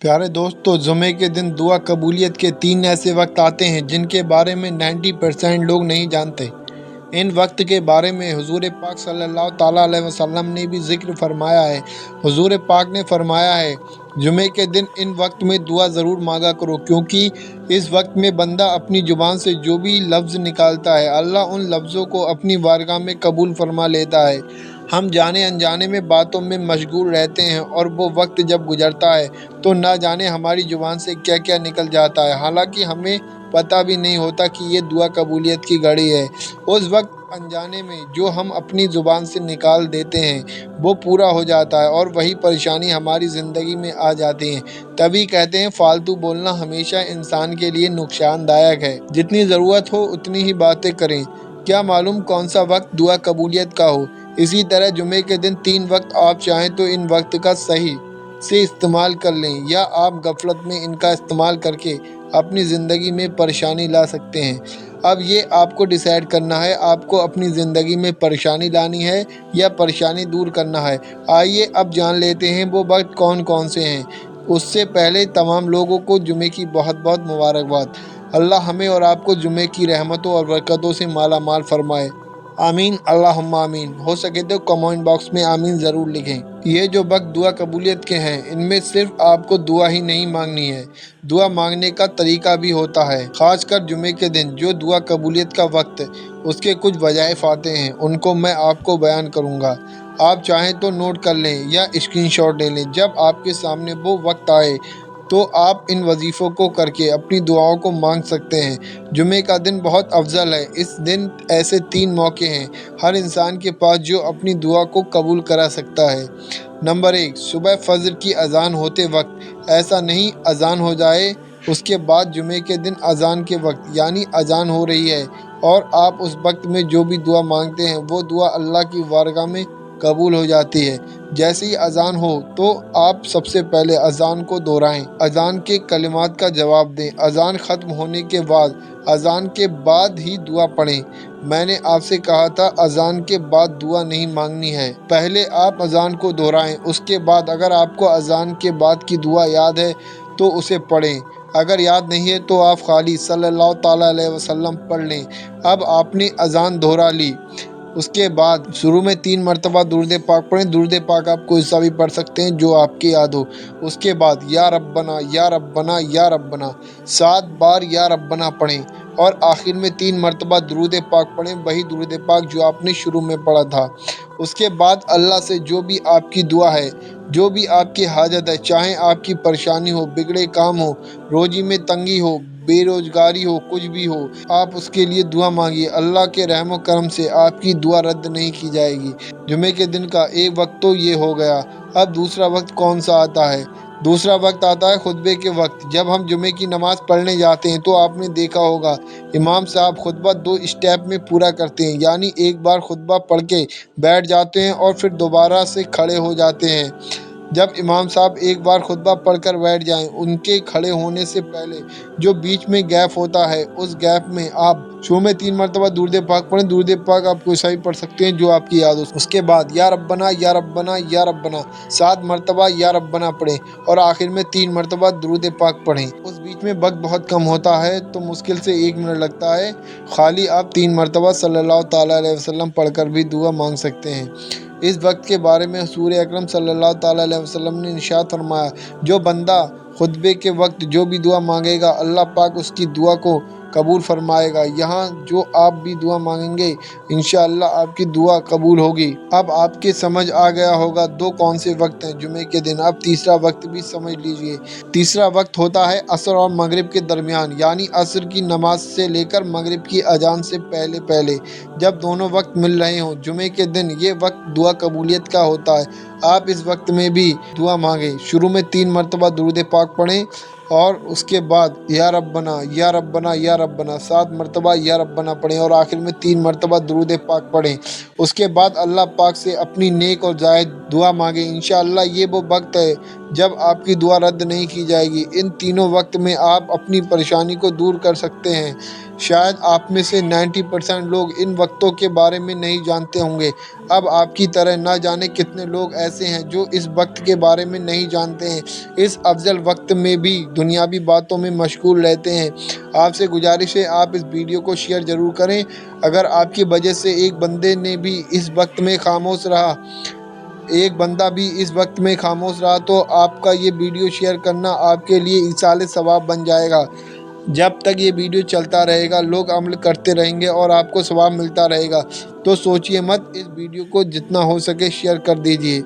प्यारे दोस्तों, जुमे के दिन दुआ कबूलियत के 3 ऐसे वक्त आते हैं जिनके बारे में 90% लोग नहीं जानते। इन वक्त के बारे में हुजूर पाक सल्लल्लाहु ताला अलैहि वसल्लम ने भी ज़िक्र फरमाया है। हुजूर पाक ने फरमाया है, जुमे के दिन इन वक्त में दुआ ज़रूर मांगा करो, क्योंकि इस वक्त में बंदा अपनी ज़ुबान से जो भी लफ्ज़ निकालता है, अल्लाह उन लफ्ज़ों को अपनी बारगाह में कबूल फरमा लेता है। हम जाने अनजाने में बातों में मशगूल रहते हैं और वो वक्त जब गुजरता है तो ना जाने हमारी ज़ुबान से क्या क्या निकल जाता है, हालांकि हमें पता भी नहीं होता कि ये दुआ कबूलियत की घड़ी है। उस वक्त अनजाने में जो हम अपनी ज़ुबान से निकाल देते हैं वो पूरा हो जाता है और वही परेशानी हमारी ज़िंदगी में आ जाती है। तभी कहते हैं, फालतू बोलना हमेशा इंसान के लिए नुकसानदायक है। जितनी ज़रूरत हो उतनी ही बातें करें, क्या मालूम कौन सा वक्त दुआ कबूलियत का हो। इसी तरह जुमे के दिन 3 वक्त आप चाहें तो इन वक्त का सही से इस्तेमाल कर लें, या आप गफलत में इनका इस्तेमाल करके अपनी ज़िंदगी में परेशानी ला सकते हैं। अब ये आपको डिसाइड करना है, आपको अपनी ज़िंदगी में परेशानी लानी है या परेशानी दूर करना है। आइए अब जान लेते हैं वो वक्त कौन कौन से हैं। उससे पहले तमाम लोगों को जुमे की बहुत बहुत मुबारकबाद। अल्लाह हमें और आपको जुमे की रहमतों और बरकतों से माला माल फरमाए। आमीन अल्लाहुम्मा आमीन। हो सके तो कमेंट बॉक्स में आमीन ज़रूर लिखें। ये जो वक्त दुआ कबूलियत के हैं, इनमें सिर्फ आपको दुआ ही नहीं मांगनी है, दुआ मांगने का तरीका भी होता है। खासकर जुमे के दिन जो दुआ कबूलियत का वक्त, उसके कुछ वज़ाइफ आते हैं, उनको मैं आपको बयान करूँगा। आप चाहें तो नोट कर लें या स्क्रीनशॉट ले लें। जब आपके सामने वो वक्त आए तो आप इन वजीफ़ों को करके अपनी दुआओं को मांग सकते हैं। जुमे का दिन बहुत अफजल है। इस दिन ऐसे 3 मौके हैं हर इंसान के पास जो अपनी दुआ को कबूल करा सकता है। नंबर 1, सुबह फजर की अजान होते वक्त। ऐसा नहीं अजान हो जाए उसके बाद जुमे के दिन अजान के वक्त, यानी अजान हो रही है और आप उस वक्त में जो भी दुआ मांगते हैं वो दुआ अल्लाह की बारगाह में कबूल हो जाती है। जैसे ही अजान हो तो आप सबसे पहले अजान को दोहराएं, अजान के कलिमात का जवाब दें। अजान ख़त्म होने के बाद अजान के बाद ही दुआ पढ़ें। मैंने आपसे कहा था अजान के बाद दुआ नहीं मांगनी है। पहले आप अजान को दोहराएं, उसके बाद अगर आपको अजान के बाद की दुआ याद है तो उसे पढ़ें। अगर याद नहीं है तो आप खाली सल्लल्लाहु ताला अलैहि वसल्लम पढ़ लें। अब आपने अजान दोहरा ली, उसके बाद शुरू में 3 मरतबा दुरूद पाक पढ़ें। दुरूद पाक आप कोई सा भी पढ़ सकते हैं जो आपके याद हो। उसके बाद या रब्बना या रब्बना या रब्बना 7 बार या रब्बना पढ़ें और आखिर में 3 मरतबा दुरूद पाक पढ़ें, वही दुरूद पाक जो आपने शुरू में पढ़ा था। उसके बाद अल्लाह से जो भी आपकी दुआ है, जो भी आपकी हाजत है, चाहे आपकी परेशानी हो, बिगड़े काम हो, रोजी में तंगी हो, बेरोजगारी हो, कुछ भी हो, आप उसके लिए दुआ मांगिए। अल्लाह के रहम व करम से आपकी दुआ रद्द नहीं की जाएगी। जुमे के दिन का एक वक्त तो ये हो गया। अब दूसरा वक्त कौन सा आता है? दूसरा वक्त आता है खुतबे के वक्त। जब हम जुमे की नमाज़ पढ़ने जाते हैं तो आपने देखा होगा इमाम साहब खुतबा 2 स्टेप में पूरा करते हैं, यानी एक बार खुतबा पढ़ के बैठ जाते हैं और फिर दोबारा से खड़े हो जाते हैं। जब इमाम साहब एक बार खुतबा पढ़कर बैठ जाएं, उनके खड़े होने से पहले जो बीच में गैप होता है, उस गैप में आप शुरू में 3 मरतबा दुरूद पाक पढ़ें। दुरूद पाक आप कोई सा भी पढ़ सकते हैं जो आपकी याद हो। उसके बाद या रब्बना या रब्बना या रब्बना 7 मरतबा या रब्बना पढ़ें और आखिर में 3 मरतबा दुरूद पाक पढ़ें। उस बीच में वक्त बहुत कम होता है तो मुश्किल से 1 मिनट लगता है। खाली आप 3 मरतबा सल्लल्लाहु ताला अलैहि वसल्लम पढ़कर भी दुआ मांग सकते हैं। इस वक्त के बारे में हुज़ूर अकरम सल्लल्लाहु ताला अलैहि वसल्लम ने इरशाद फरमाया, जो बंदा खुतबे के वक्त जो भी दुआ मांगेगा अल्लाह पाक उसकी दुआ को कबूल फरमाएगा। यहाँ जो आप भी दुआ मांगेंगे इंशाअल्लाह आपकी दुआ कबूल होगी। अब आपके समझ आ गया होगा 2 कौन से वक्त हैं जुमे के दिन। अब तीसरा वक्त भी समझ लीजिए। तीसरा वक्त होता है असर और मगरिब के दरमियान, यानी असर की नमाज से लेकर मगरिब की अजान से पहले पहले, जब दोनों वक्त मिल रहे हों। जुमे के दिन ये वक्त दुआ कबूलियत का होता है। आप इस वक्त में भी दुआ मांगें। शुरू में 3 मरतबा दुरूद पाक पढ़ें और उसके बाद या रब्बना या रब्बना या रब्बना 7 मरतबा या रब्बना पढ़ें और आखिर में 3 मरतबा दुरूद पाक पढ़ें। उसके बाद अल्लाह पाक से अपनी नेक और जायज़ दुआ मांगें। इंशाअल्लाह ये वो वक्त है जब आपकी दुआ रद्द नहीं की जाएगी। इन तीनों वक्त में आप अपनी परेशानी को दूर कर सकते हैं। शायद आप में से 90% लोग इन वक्तों के बारे में नहीं जानते होंगे। اب آپ کی طرح نہ جانے کتنے لوگ ایسے ہیں جو اس وقت کے بارے میں نہیں جانتے ہیں، اس افضل وقت میں بھی دنیاوی باتوں میں مشغول رہتے ہیں۔ آپ سے گزارش ہے آپ اس ویڈیو کو شیئر ضرور کریں۔ اگر آپ کی وجہ سے ایک بندہ بھی اس وقت میں خاموش رہا تو آپ کا یہ ویڈیو شیئر کرنا آپ کے لیے ایصال ثواب بن جائے گا۔ جب تک یہ ویڈیو چلتا رہے گا لوگ عمل کرتے رہیں گے اور آپ کو ثواب ملتا رہے گا۔ تو سوچیے مت، اس ویڈیو کو جتنا ہو سکے شیئر کر دیجیے۔